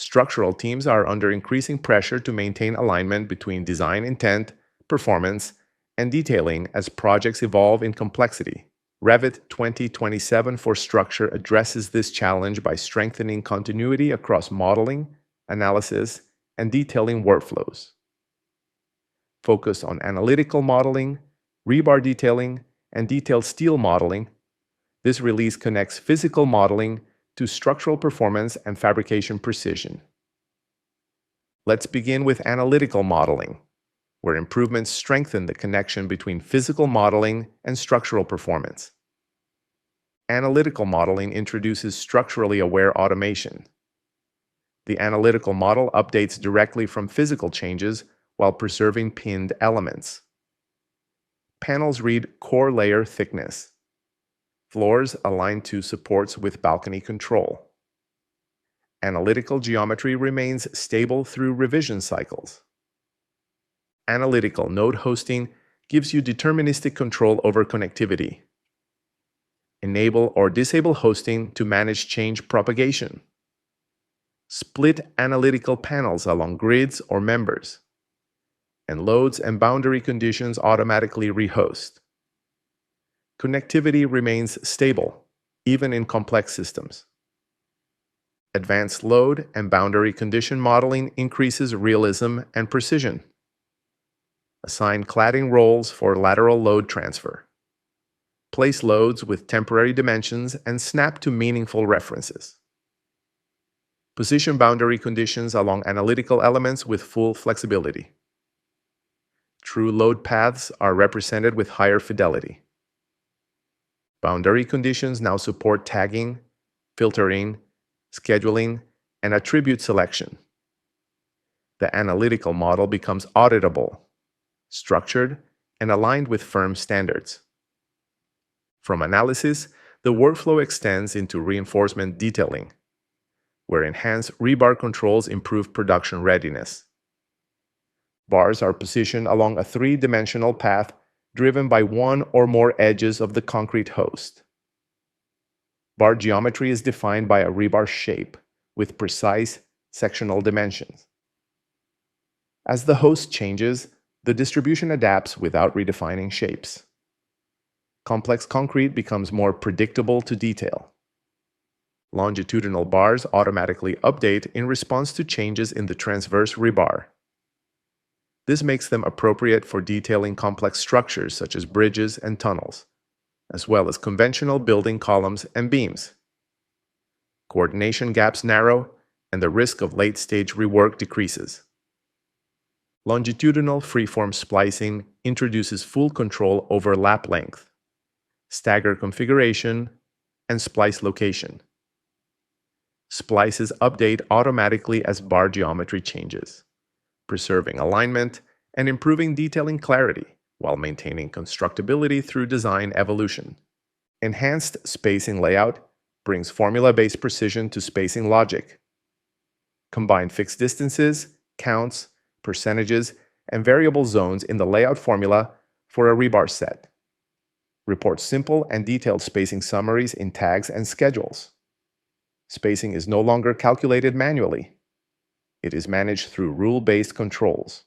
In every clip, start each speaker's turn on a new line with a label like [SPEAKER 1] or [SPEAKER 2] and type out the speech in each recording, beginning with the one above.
[SPEAKER 1] Structural teams are under increasing pressure to maintain alignment between design intent, performance, and detailing as projects evolve in complexity. Revit 2027 for Structure addresses this challenge by strengthening continuity across modeling, analysis, and detailing workflows. Focused on analytical modeling, rebar detailing, and detailed steel modeling, this release connects physical modeling to structural performance and fabrication precision. Let's begin with analytical modeling, where improvements strengthen the connection between physical modeling and structural performance. Analytical modeling introduces structurally aware automation. The analytical model updates directly from physical changes while preserving pinned elements. Panels read core layer thickness. Floors align to supports with balcony control. Analytical geometry remains stable through revision cycles. Analytical node hosting gives you deterministic control over connectivity. Enable or disable hosting to manage change propagation. Split analytical panels along grids or members. And loads and boundary conditions automatically rehost. Connectivity remains stable, even in complex systems. Advanced load and boundary condition modeling increases realism and precision. Assign cladding roles for lateral load transfer. Place loads with temporary dimensions and snap to meaningful references. Position boundary conditions along analytical elements with full flexibility. True load paths are represented with higher fidelity. Boundary conditions now support tagging, filtering, scheduling, and attribute selection. The analytical model becomes auditable, structured, and aligned with firm standards. From analysis, the workflow extends into reinforcement detailing, where enhanced rebar controls improve production readiness. Bars are positioned along a three-dimensional path driven by one or more edges of the concrete host. Bar geometry is defined by a rebar shape with precise sectional dimensions. As the host changes, the distribution adapts without redefining shapes. Complex concrete becomes more predictable to detail. Longitudinal bars automatically update in response to changes in the transverse rebar. This makes them appropriate for detailing complex structures such as bridges and tunnels, as well as conventional building columns and beams. Coordination gaps narrow, and the risk of late-stage rework decreases. Longitudinal freeform splicing introduces full control over lap length, stagger configuration, and splice location. Splices update automatically as bar geometry changes, preserving alignment and improving detailing clarity while maintaining constructability through design evolution. Enhanced spacing layout brings formula-based precision to spacing logic. Combine fixed distances, counts, percentages, and variable zones in the layout formula for a rebar set. Report simple and detailed spacing summaries in tags and schedules. Spacing is no longer calculated manually. It is managed through rule-based controls.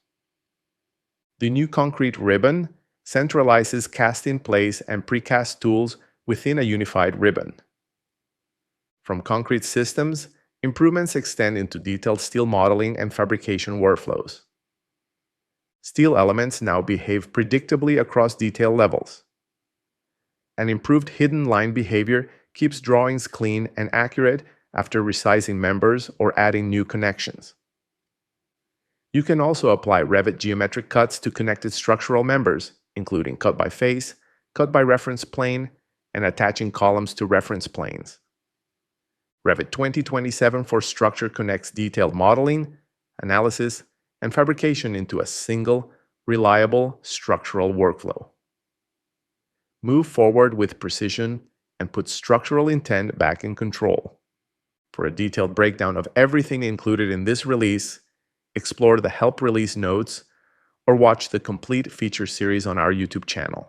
[SPEAKER 1] The new concrete ribbon centralizes cast-in-place and precast tools within a unified ribbon. From concrete systems, improvements extend into detailed steel modeling and fabrication workflows. Steel elements now behave predictably across detail levels. An improved hidden line behavior keeps drawings clean and accurate after resizing members or adding new connections. You can also apply Revit geometric cuts to connected structural members, including cut by face, cut by reference plane, and attaching columns to reference planes. Revit 2027 for Structure connects detailed modeling, analysis, and fabrication into a single, reliable structural workflow. Move forward with precision and put structural intent back in control. For a detailed breakdown of everything included in this release, explore the Help Release notes or watch the complete feature series on our YouTube channel.